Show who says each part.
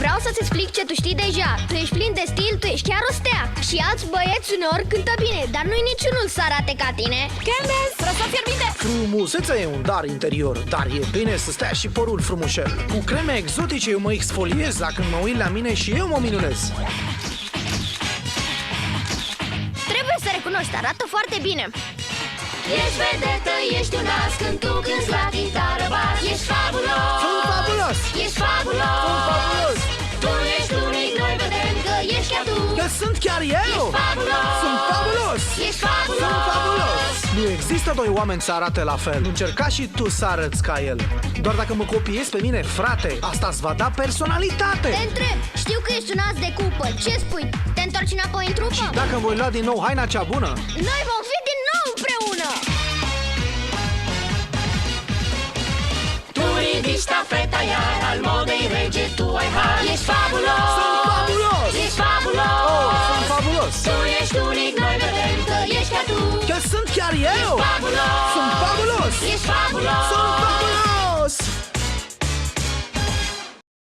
Speaker 1: Vreau să-ți explic ce tu știi deja. Tu ești plin de stil, tu ești chiar o stea. Și alți băieți uneori cântă bine, dar nu-i niciunul să arate ca tine.
Speaker 2: Candace, răsat fierbinte!
Speaker 3: Frumusețea e un dar interior, dar e bine să stea și părul frumușel. Cu creme exotice eu mă exfoliez, dar când mă uit la mine și eu mă minunez.
Speaker 1: Trebuie să recunoști, arată foarte bine.
Speaker 2: Ești vedetă, ești un as când tu cânti la chitară bas. Ești fabulos!
Speaker 3: Sunt fabulos!
Speaker 2: Ești fabulos!
Speaker 3: Sunt fabulos!
Speaker 2: Tu ești unic, noi vedem că ești chiar tu.
Speaker 3: Că sunt chiar eu!
Speaker 2: Ești fabulos!
Speaker 3: Sunt fabulos!
Speaker 2: Ești fabulos!
Speaker 3: Sunt fabulos! Nu există doi oameni să arate la fel. Încerca și tu să arăți ca el. Doar dacă mă copiezi pe mine, frate, asta îți va da personalitate.
Speaker 1: Te întreb, știu că ești un as de cupă. Ce spui? Te întorci înapoi în trupă?
Speaker 3: Și dacă îmi voi lua din nou haina cea bună,
Speaker 1: Noi vom fi din nou împreună!
Speaker 2: Tu ridici stafeta iar al modei rege, tu ai har. Ești fabulos!
Speaker 3: sunt fabulos!
Speaker 2: Ești fabulos!
Speaker 3: Oh, sunt fabulos!
Speaker 2: Tu ești unic, noi vedem că ești chiar tu.
Speaker 3: Că sunt chiar eu!
Speaker 2: Fabulos!
Speaker 3: Sunt fabulos!
Speaker 2: Ești fabulos!
Speaker 3: Sunt fabulos!